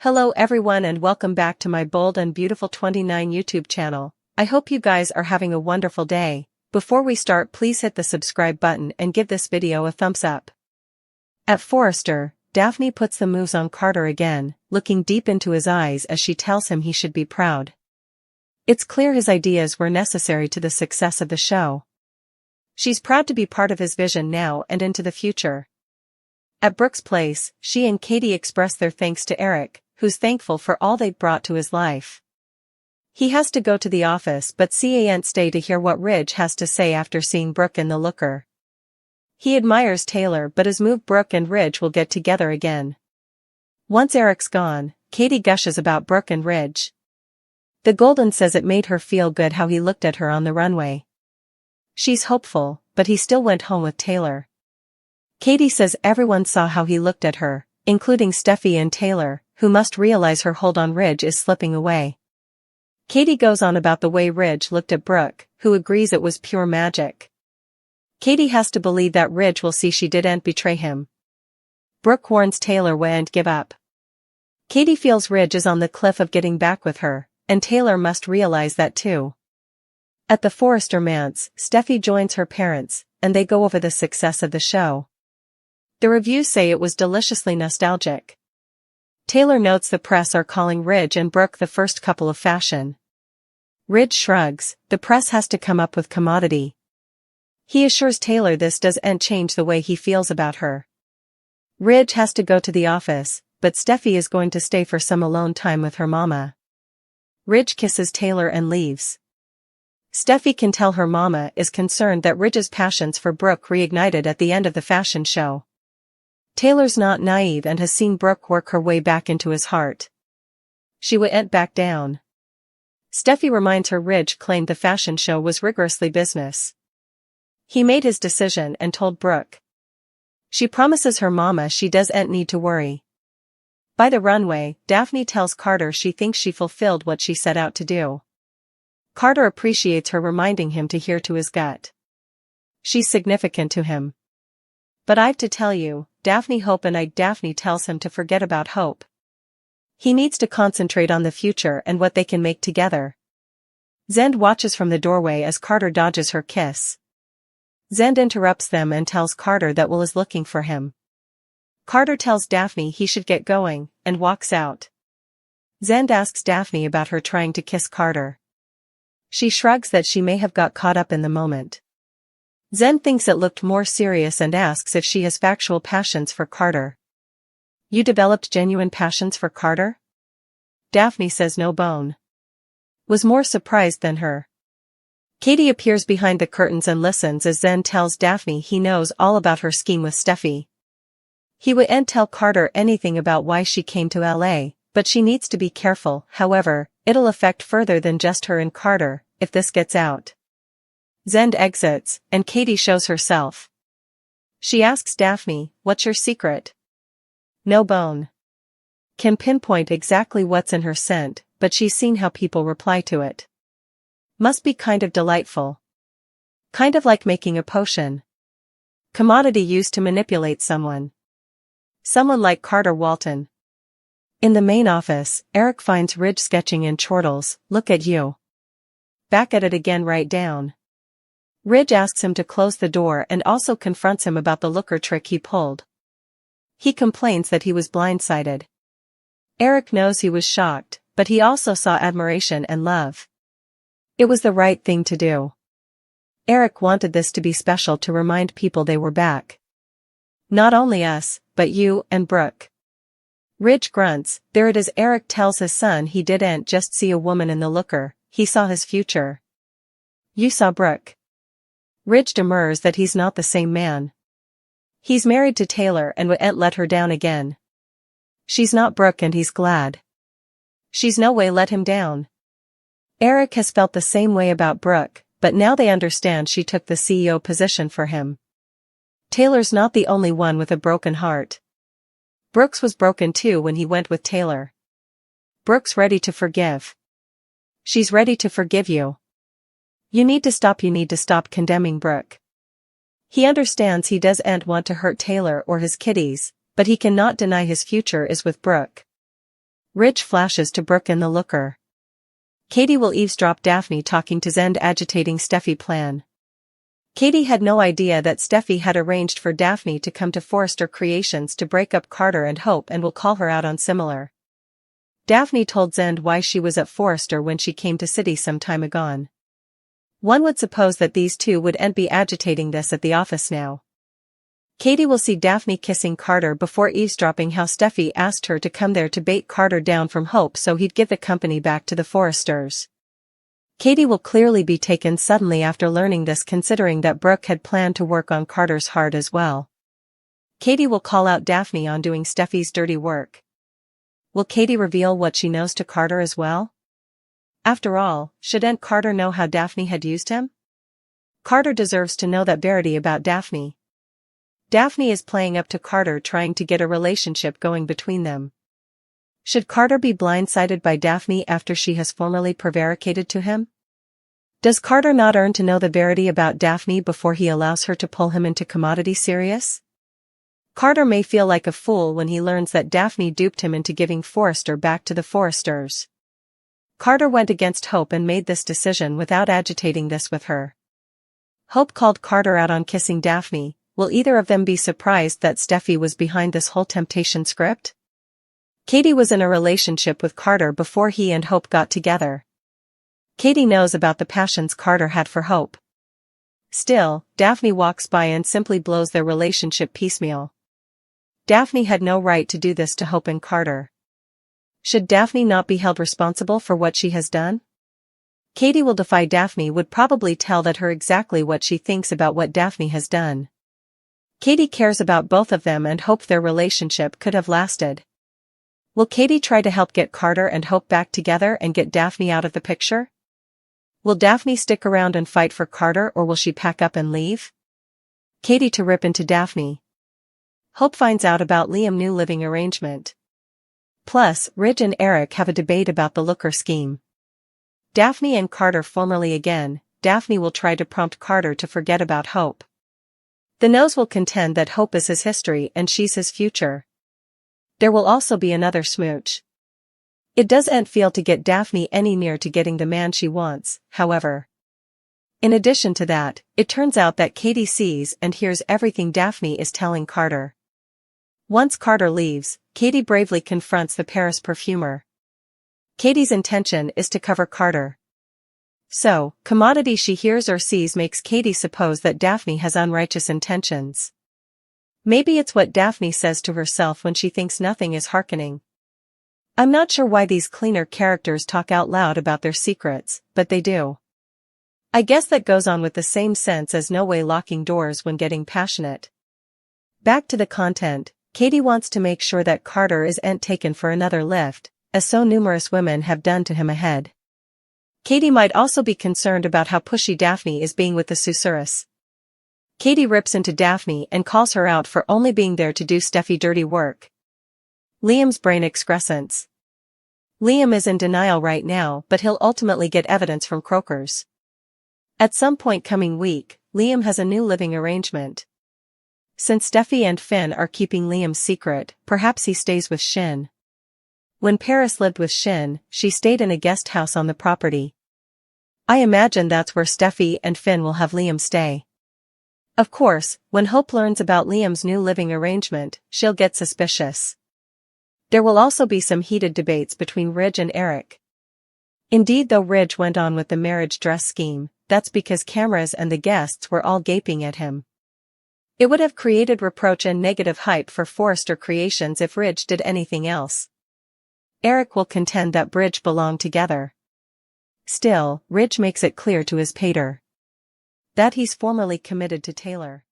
Hello everyone and welcome back to my Bold and Beautiful 29 YouTube channel. I hope you guys are having a wonderful day. Before we start, please hit the subscribe button and give this video a thumbs up. At Forrester, Daphne puts the moves on Carter again, looking deep into his eyes as she tells him he should be proud. It's clear his ideas were necessary to the success of the show. She's proud to be part of his vision now and into the future. At Brook's place, she and Katie express their thanks to Eric, who's thankful for all they've brought to his life. He has to go to the office but can't stay to hear what Ridge has to say after seeing Brook in the looker. He admires Taylor but has moved Brook and Ridge will get together again. Once Eric's gone, Katie gushes about Brook and Ridge. The Golden says it made her feel good how he looked at her on the runway. She's hopeful, but he still went home with Taylor. Katie says everyone saw how he looked at her, including Steffi and Taylor, who must realize her hold on Ridge is slipping away. Katie goes on about the way Ridge looked at Brook, who agrees it was pure magic. Katie has to believe that Ridge will see she didn't betray him. Brook warns Taylor won't give up. Katie feels Ridge is on the cliff of getting back with her, and Taylor must realize that too. At the Forrester manse, Steffi joins her parents, and they go over the success of the show. The reviews say it was deliciously nostalgic. Taylor notes the press are calling Ridge and Brook the first couple of fashion. Ridge shrugs, the press has to come up with commodity. He assures Taylor this doesn't change the way he feels about her. Ridge has to go to the office, but Steffi is going to stay for some alone time with her mama. Ridge kisses Taylor and leaves. Steffi can tell her mama is concerned that Ridge's passions for Brook reignited at the end of the fashion show. Taylor's not naive and has seen Brook work her way back into his heart. She won't back down. Steffi reminds her Ridge claimed the fashion show was rigorously business. He made his decision and told Brook. She promises her mama she doesn't need to worry. By the runway, Daphne tells Carter she thinks she fulfilled what she set out to do. Carter appreciates her reminding him to hear to his gut. She's significant to him. But I've to tell you, Daphne Daphne tells him to forget about hope. He needs to concentrate on the future and what they can make together. Zend watches from the doorway as Carter dodges her kiss. Zend interrupts them and tells Carter that Will is looking for him. Carter tells Daphne he should get going, and walks out. Zend asks Daphne about her trying to kiss Carter. She shrugs that she may have got caught up in the moment. Zend thinks it looked more serious and asks if she has factual passions for Carter. You developed genuine passions for Carter? Daphne says no bone. Was more surprised than her. Katie appears behind the curtains and listens as Zend tells Daphne he knows all about her scheme with Steffi. He wouldn't tell Carter anything about why she came to LA, but she needs to be careful. However, it'll affect further than just her and Carter, if this gets out. Zend exits, and Katie shows herself. She asks Daphne, what's your secret? No bone. Can pinpoint exactly what's in her scent, but she's seen how people reply to it. Must be kind of delightful. Kind of like making a potion. Commodity used to manipulate someone. Someone like Carter Walton. In the main office, Eric finds Ridge sketching and chortles, look at you. Back at it again, write down. Ridge asks him to close the door and also confronts him about the looker trick he pulled. He complains that he was blindsided. Eric knows he was shocked, but he also saw admiration and love. It was the right thing to do. Eric wanted this to be special to remind people they were back. Not only us, but you and Brook. Ridge grunts, there it is. Eric tells his son he didn't just see a woman in the looker, he saw his future. You saw Brook. Ridge demurs that he's not the same man. He's married to Taylor and won't let her down again. She's not Brook and he's glad. She's no way let him down. Eric has felt the same way about Brook, but now they understand she took the CEO position for him. Taylor's not the only one with a broken heart. Brooks was broken too when he went with Taylor. Brooks ready to forgive. She's ready to forgive you. You need to stop condemning Brook. He understands he doesn't want to hurt Taylor or his kiddies, but he cannot deny his future is with Brook. Ridge flashes to Brook in the looker. Katie will eavesdrop Daphne talking to Zend agitating Steffi plan. Katie had no idea that Steffi had arranged for Daphne to come to Forrester Creations to break up Carter and Hope and will call her out on similar. Daphne told Zend why she was at Forrester when she came to city some time ago. One would suppose that these two wouldn't be agitating this at the office now. Katie will see Daphne kissing Carter before eavesdropping how Steffi asked her to come there to bait Carter down from Hope so he'd give the company back to the Forresters. Katie will clearly be taken suddenly after learning this, considering that Brook had planned to work on Carter's heart as well. Katie will call out Daphne on doing Steffi's dirty work. Will Katie reveal what she knows to Carter as well? After all, shouldn't Carter know how Daphne had used him? Carter deserves to know that verity about Daphne. Daphne is playing up to Carter, trying to get a relationship going between them. Should Carter be blindsided by Daphne after she has formerly prevaricated to him? Does Carter not earn to know the verity about Daphne before he allows her to pull him into commodity serious? Carter may feel like a fool when he learns that Daphne duped him into giving Forrester back to the Forresters. Carter went against Hope and made this decision without agitating this with her. Hope called Carter out on kissing Daphne. Will either of them be surprised that Steffi was behind this whole temptation script? Katie was in a relationship with Carter before he and Hope got together. Katie knows about the passions Carter had for Hope. Still, Daphne walks by and simply blows their relationship piecemeal. Daphne had no right to do this to Hope and Carter. Should Daphne not be held responsible for what she has done? Katie will defy Daphne would probably tell that her exactly what she thinks about what Daphne has done. Katie cares about both of them and Hope their relationship could have lasted. Will Katie try to help get Carter and Hope back together and get Daphne out of the picture? Will Daphne stick around and fight for Carter, or will she pack up and leave? Katie to rip into Daphne. Hope finds out about Liam's new living arrangement. Plus, Ridge and Eric have a debate about the looker scheme. Daphne and Carter formally again. Daphne will try to prompt Carter to forget about Hope. The nose will contend that Hope is his history and she's his future. There will also be another smooch. It doesn't feel to get Daphne any near to getting the man she wants, however. In addition to that, it turns out that Katie sees and hears everything Daphne is telling Carter. Once Carter leaves, Katie bravely confronts the Paris perfumer. Katie's intention is to cover Carter. So, commodity she hears or sees makes Katie suppose that Daphne has unrighteous intentions. Maybe it's what Daphne says to herself when she thinks nothing is hearkening. I'm not sure why these cleaner characters talk out loud about their secrets, but they do. I guess that goes on with the same sense as no way locking doors when getting passionate. Back to the content, Katie wants to make sure that Carter isn't taken for another lift, as so numerous women have done to him ahead. Katie might also be concerned about how pushy Daphne is being with the susurrus. Katie rips into Daphne and calls her out for only being there to do Steffi dirty work. Liam's brain excrescence. Liam is in denial right now, but he'll ultimately get evidence from Croakers. At some point coming week, Liam has a new living arrangement. Since Steffi and Finn are keeping Liam's secret, perhaps he stays with Shin. When Paris lived with Shin, she stayed in a guest house on the property. I imagine that's where Steffi and Finn will have Liam stay. Of course, when Hope learns about Liam's new living arrangement, she'll get suspicious. There will also be some heated debates between Ridge and Eric. Indeed, though Ridge went on with the marriage dress scheme, that's because cameras and the guests were all gaping at him. It would have created reproach and negative hype for Forrester Creations if Ridge did anything else. Eric will contend that Ridge belong together. Still, Ridge makes it clear to his pater that he's formally committed to Taylor.